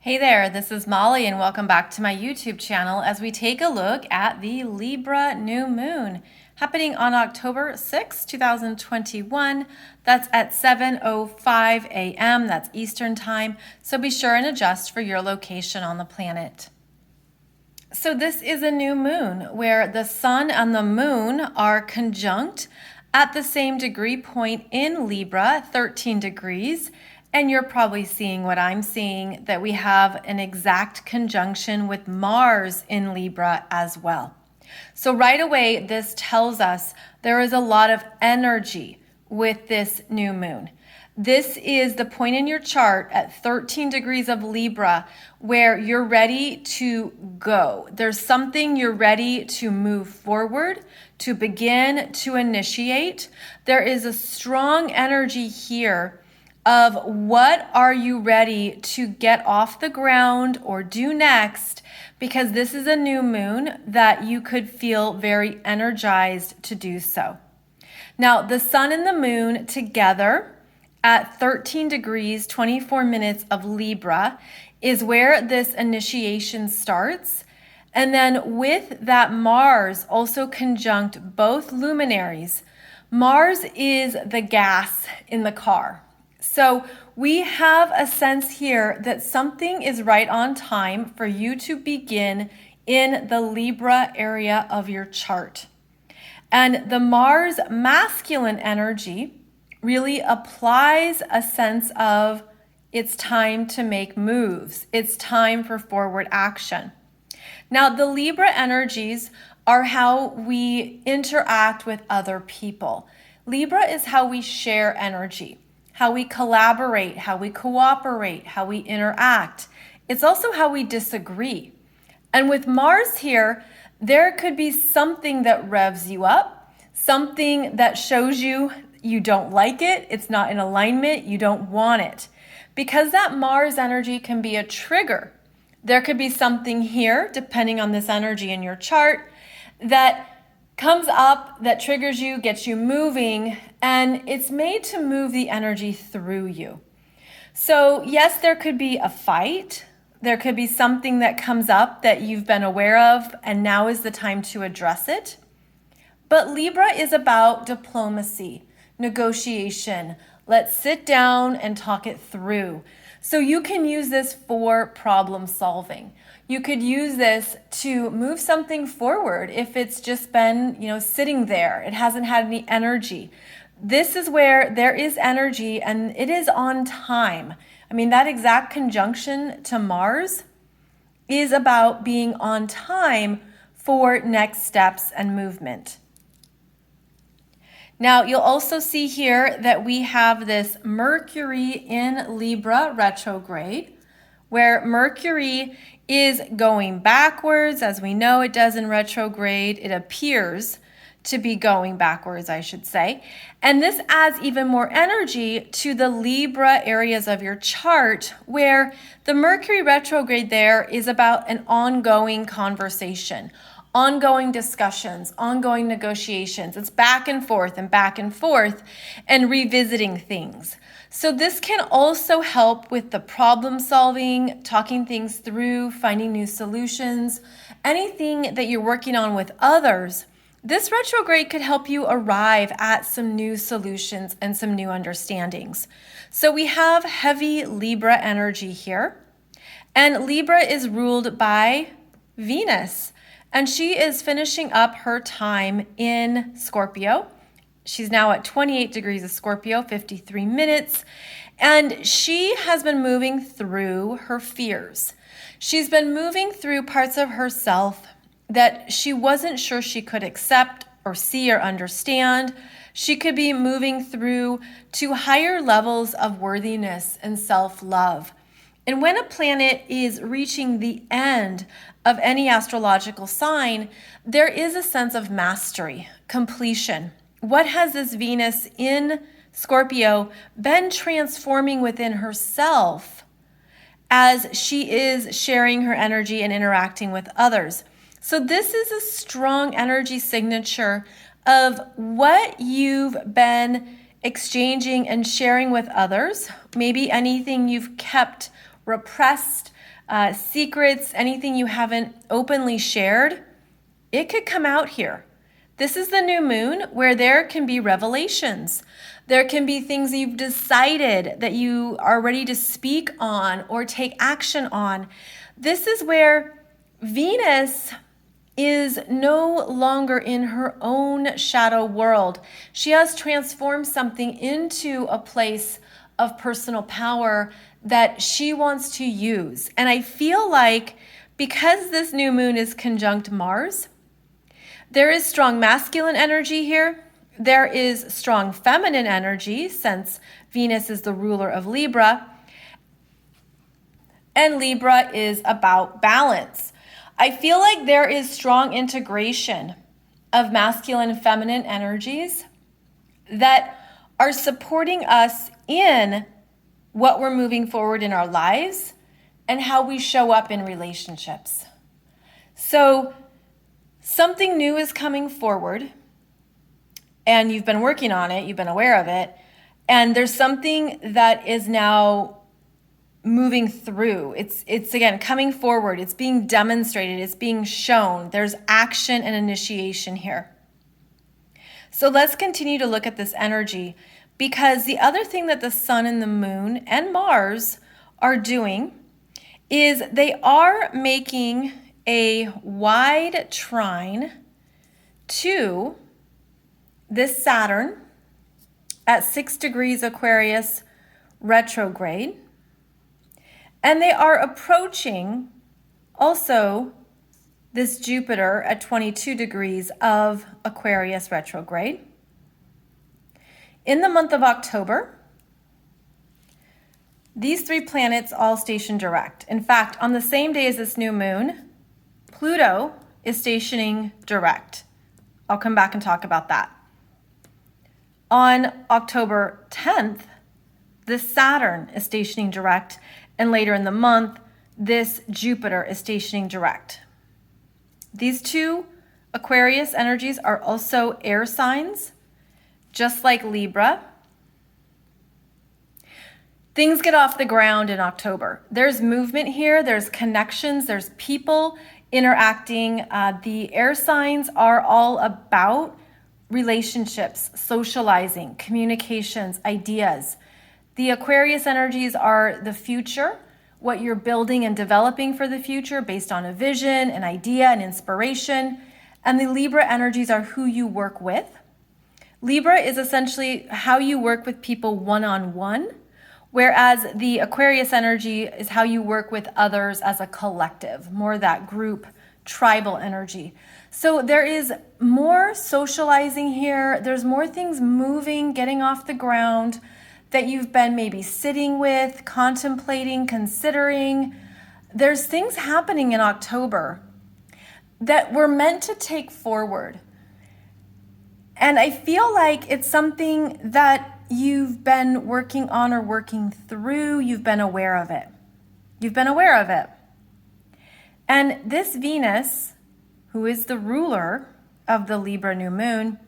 Hey there, this is Molly and welcome back to my YouTube channel as we take a look at the Libra New Moon happening on October 6, 2021. That's at 7:05 a.m. That's Eastern Time, so be sure and adjust for your location on the planet. So this is a new moon where the sun and the moon are conjunct at the same degree point in Libra, 13 degrees. And you're probably seeing what I'm seeing, that we have an exact conjunction with Mars in Libra as well. So right away, this tells us there is a lot of energy with this new moon. This is the point in your chart at 13 degrees of Libra where you're ready to go. There's something you're ready to move forward, to begin, to initiate. There is a strong energy here of what are you ready to get off the ground or do next, because this is a new moon that you could feel very energized to do so. Now, the sun and the moon together at 13 degrees, 24 minutes of Libra is where this initiation starts. And then with that Mars also conjunct both luminaries. Mars is the gas in the car. So we have a sense here that something is right on time for you to begin in the Libra area of your chart. And the Mars masculine energy really applies a sense of it's time to make moves. It's time for forward action. Now, the Libra energies are how we interact with other people. Libra is how we share energy, how we collaborate, how we cooperate, how we interact. It's also how we disagree. And with Mars here, there could be something that revs you up, something that shows you you don't like it, it's not in alignment, you don't want it. Because that Mars energy can be a trigger. There could be something here, depending on this energy in your chart, that comes up, that triggers you, gets you moving, and it's made to move the energy through you. So yes, there could be a fight. There could be something that comes up that you've been aware of, and now is the time to address it. But Libra is about diplomacy, negotiation. Let's sit down and talk it through. So you can use this for problem solving. You could use this to move something forward if it's just been, sitting there. It hasn't had any energy. This is where there is energy and it is on time. I mean, that exact conjunction to Mars is about being on time for next steps and movement. Now, you'll also see here that we have this Mercury in Libra retrograde, where Mercury is going backwards. As we know it does in retrograde, it appears to be going backwards, I should say. And this adds even more energy to the Libra areas of your chart, where the Mercury retrograde there is about an ongoing conversation, ongoing discussions, ongoing negotiations. It's back and forth and revisiting things. So this can also help with the problem solving, talking things through, finding new solutions, anything that you're working on with others. This retrograde could help you arrive at some new solutions and some new understandings. So we have heavy Libra energy here, and Libra is ruled by Venus. And she is finishing up her time in Scorpio. She's now at 28 degrees of Scorpio, 53 minutes. And she has been moving through her fears. She's been moving through parts of herself that she wasn't sure she could accept or see or understand. She could be moving through to higher levels of worthiness and self-love. And when a planet is reaching the end of any astrological sign, there is a sense of mastery, completion. What has this Venus in Scorpio been transforming within herself as she is sharing her energy and interacting with others? So this is a strong energy signature of what you've been exchanging and sharing with others. Maybe anything you've kept repressed, secrets, anything you haven't openly shared, it could come out here. This is the new moon where there can be revelations. There can be things you've decided that you are ready to speak on or take action on. This is where Venus is no longer in her own shadow world. She has transformed something into a place of personal power that she wants to use. And I feel like because this new moon is conjunct Mars, there is strong masculine energy here. There is strong feminine energy since Venus is the ruler of Libra. And Libra is about balance. I feel like there is strong integration of masculine and feminine energies that are supporting us in what we're moving forward in our lives and how we show up in relationships. So something new is coming forward and you've been working on it, you've been aware of it, and there's something that is now moving through. It's again coming forward. It's being demonstrated. It's being shown. There's action and initiation here. So let's continue to look at this energy, because the other thing that the sun and the moon and Mars are doing is they are making a wide trine to this Saturn at 6 degrees Aquarius retrograde. And they are approaching also this Jupiter at 22 degrees of Aquarius retrograde. In the month of October, these three planets all station direct. In fact, on the same day as this new moon, Pluto is stationing direct. I'll come back and talk about that. On October 10th, this Saturn is stationing direct. And later in the month, this Jupiter is stationing direct. These two Aquarius energies are also air signs, just like Libra. Things get off the ground in October. There's movement here, there's connections, there's people interacting. The air signs are all about relationships, socializing, communications, ideas. The Aquarius energies are the future, what you're building and developing for the future based on a vision, an idea, an inspiration. And the Libra energies are who you work with. Libra is essentially how you work with people one-on-one, whereas the Aquarius energy is how you work with others as a collective, more that group, tribal energy. So there is more socializing here. There's more things moving, getting off the ground, that you've been maybe sitting with, contemplating, considering. There's things happening in October that we're meant to take forward. And I feel like it's something that you've been working on or working through. You've been aware of it. You've been aware of it. And this Venus, who is the ruler of the Libra new moon,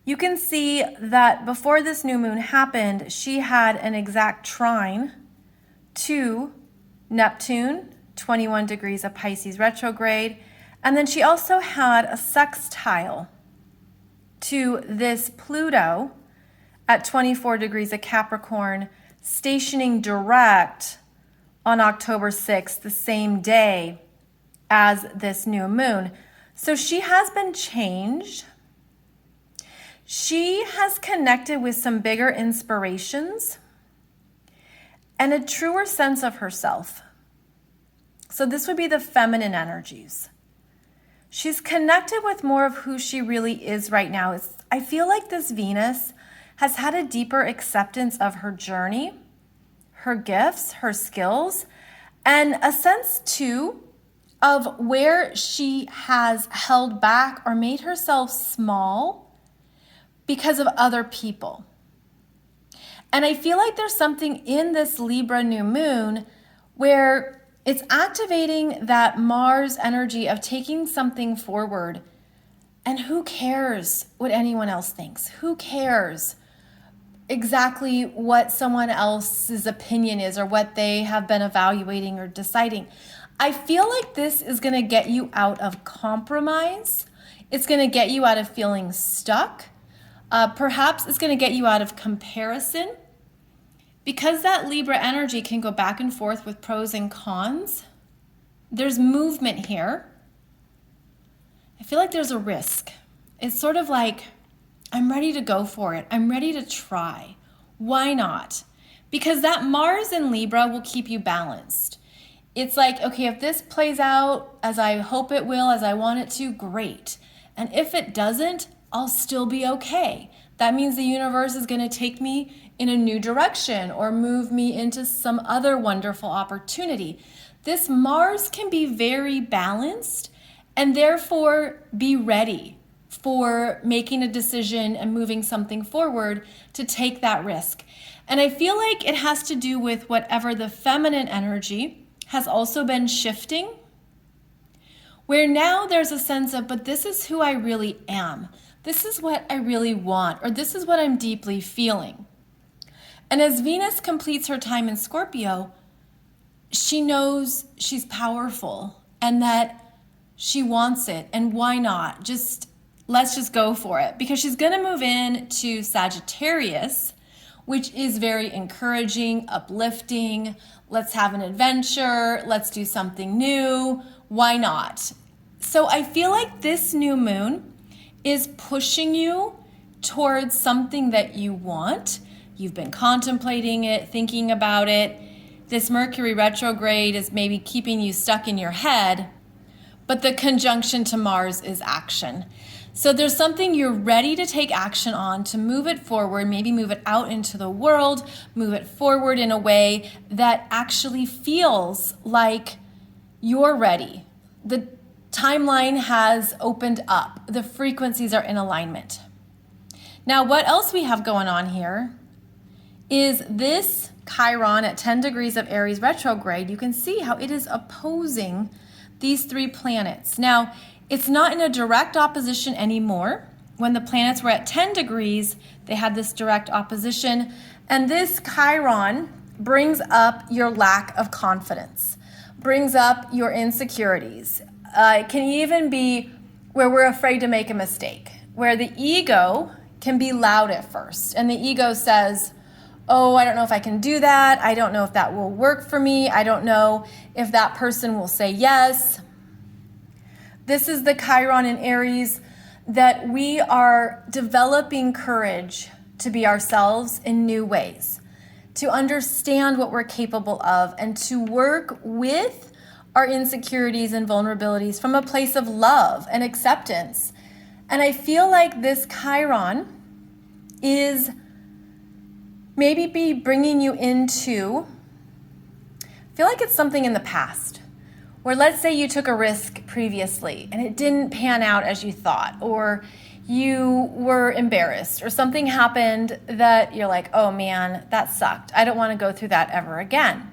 you can see that before this new moon happened, she had an exact trine to Neptune, 21 degrees of Pisces retrograde. And then she also had a sextile to this Pluto at 24 degrees of Capricorn, stationing direct on October 6th, the same day as this new moon. So she has been changed. She has connected with some bigger inspirations and a truer sense of herself. So this would be the feminine energies. She's connected with more of who she really is right now. I feel like this Venus has had a deeper acceptance of her journey, her gifts, her skills, and a sense too of where she has held back or made herself small because of other people. And I feel like there's something in this Libra new moon where it's activating that Mars energy of taking something forward. And who cares what anyone else thinks? Who cares? exactly what someone else's opinion is or what they have been evaluating or deciding. I feel like this is going to get you out of compromise. It's going to get you out of feeling stuck. Perhaps it's going to get you out of comparison. Because that Libra energy can go back and forth with pros and cons, there's movement here. I feel like there's a risk. It's sort of like, I'm ready to go for it. I'm ready to try. Why not? Because that Mars in Libra will keep you balanced. It's like, okay, if this plays out as I hope it will, as I want it to, great. And if it doesn't, I'll still be okay. That means the universe is going to take me in a new direction or move me into some other wonderful opportunity. This Mars can be very balanced and therefore be ready for making a decision and moving something forward to take that risk. And I feel like it has to do with whatever the feminine energy has also been shifting, where now there's a sense of, but this is who I really am. This is what I really want, or this is what I'm deeply feeling. And as Venus completes her time in Scorpio, she knows she's powerful and that she wants it. And why not? Let's just go for it. Because she's going to move into Sagittarius, which is very encouraging, uplifting. Let's have an adventure. Let's do something new. Why not? So I feel like this new moon is pushing you towards something that you want. You've been contemplating it, thinking about it. This Mercury retrograde is maybe keeping you stuck in your head, but the conjunction to Mars is action. So there's something you're ready to take action on, to move it forward, maybe move it out into the world, move it forward in a way that actually feels like you're ready. The timeline has opened up. The frequencies are in alignment. Now, what else we have going on here is this Chiron at 10 degrees of Aries retrograde. You can see how it is opposing these three planets. Now, it's not in a direct opposition anymore. When the planets were at 10 degrees, they had this direct opposition. And this Chiron brings up your lack of confidence, brings up your insecurities. It can even be where we're afraid to make a mistake, where the ego can be loud at first. And the ego says, oh, I don't know if I can do that. I don't know if that will work for me. I don't know if that person will say yes. This is the Chiron in Aries, that we are developing courage to be ourselves in new ways, to understand what we're capable of, and to work with our insecurities and vulnerabilities from a place of love and acceptance. And I feel like this Chiron is maybe be bringing you into, I feel like it's something in the past, where let's say you took a risk previously and it didn't pan out as you thought, or you were embarrassed, or something happened that you're like, oh man, that sucked. I don't want to go through that ever again.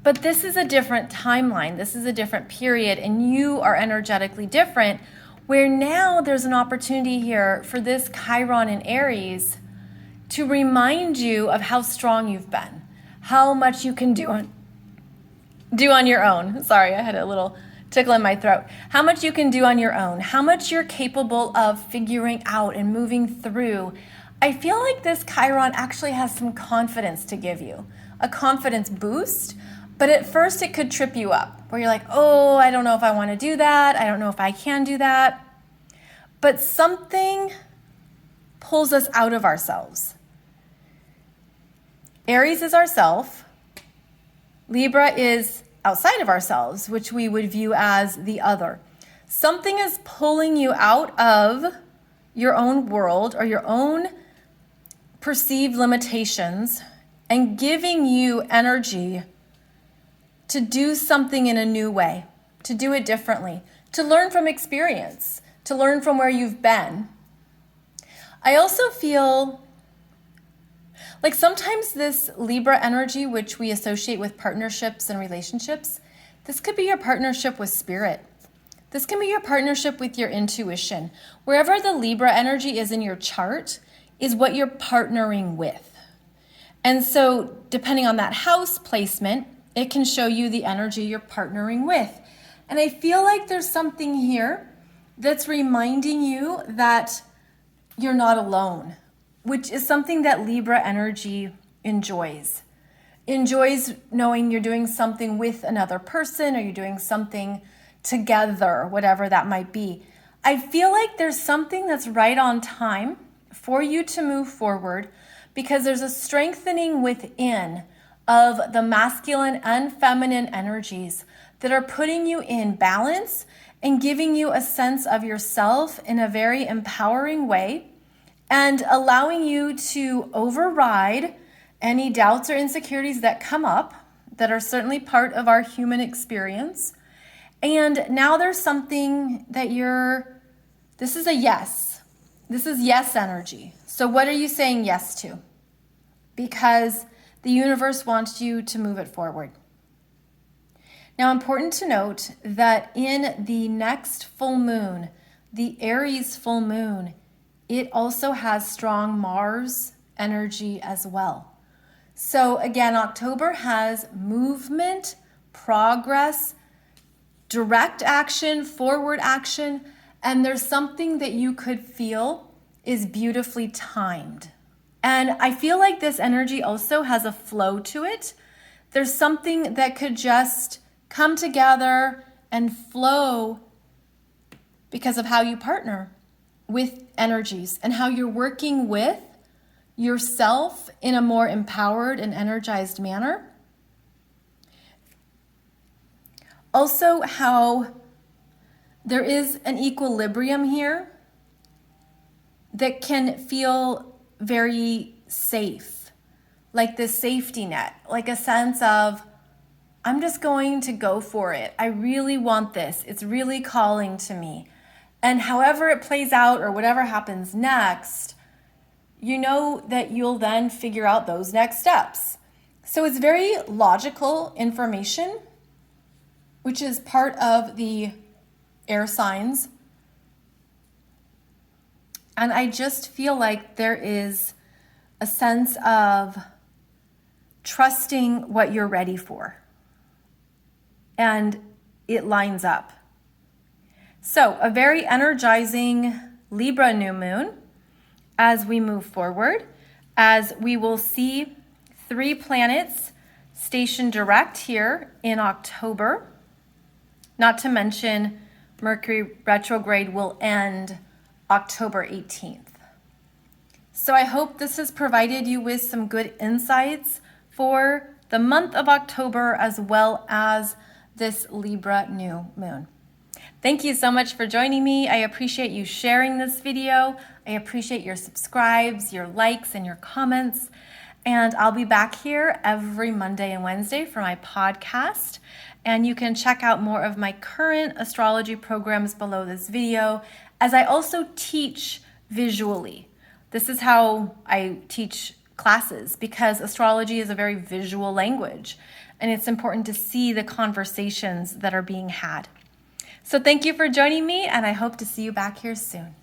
But this is a different timeline. This is a different period, and you are energetically different, where now there's an opportunity here for this Chiron in Aries to remind you of how strong you've been, how much you can do on your own. Sorry, I had a little tickle in my throat. How much you can do on your own, how much you're capable of figuring out and moving through. I feel like this Chiron actually has some confidence to give you, a confidence boost, but at first it could trip you up, where you're like, oh, I don't know if I want to do that. I don't know if I can do that. But something pulls us out of ourselves. Aries is ourself. Libra is outside of ourselves, which we would view as the other. Something is pulling you out of your own world or your own perceived limitations and giving you energy to do something in a new way, to do it differently, to learn from experience, to learn from where you've been. I also feel like sometimes this Libra energy, which we associate with partnerships and relationships, this could be your partnership with spirit. This can be your partnership with your intuition. Wherever the Libra energy is in your chart, is what you're partnering with. And so depending on that house placement, it can show you the energy you're partnering with. And I feel like there's something here that's reminding you that you're not alone, which is something that Libra energy enjoys. Enjoys knowing you're doing something with another person, or you're doing something together, whatever that might be. I feel like there's something that's right on time for you to move forward, because there's a strengthening within of the masculine and feminine energies that are putting you in balance and giving you a sense of yourself in a very empowering way, and allowing you to override any doubts or insecurities that come up that are certainly part of our human experience. And now there's something that this is a yes. This is yes energy. So what are you saying yes to? Because the universe wants you to move it forward. Now, important to note that in the next full moon, the Aries full moon, it also has strong Mars energy as well. So again, October has movement, progress, direct action, forward action, and there's something that you could feel is beautifully timed. And I feel like this energy also has a flow to it. There's something that could just come together and flow because of how you partner with energies and how you're working with yourself in a more empowered and energized manner. Also, how there is an equilibrium here that can feel very safe, like this safety net, like a sense of, I'm just going to go for it. I really want this. It's really calling to me. And however it plays out or whatever happens next, you know that you'll then figure out those next steps. So it's very logical information, which is part of the air signs. And I just feel like there is a sense of trusting what you're ready for. And it lines up. So a very energizing Libra new moon as we move forward, as we will see 3 planets stationed direct here in October. Not to mention Mercury Retrograde will end October 18th. So I hope this has provided you with some good insights for the month of October, as well as this Libra new moon. Thank you so much for joining me. I appreciate you sharing this video. I appreciate your subscribes, your likes, and your comments. And I'll be back here every Monday and Wednesday for my podcast. And you can check out more of my current astrology programs below this video, as I also teach visually. This is how I teach classes, because astrology is a very visual language, and it's important to see the conversations that are being had. So thank you for joining me, and I hope to see you back here soon.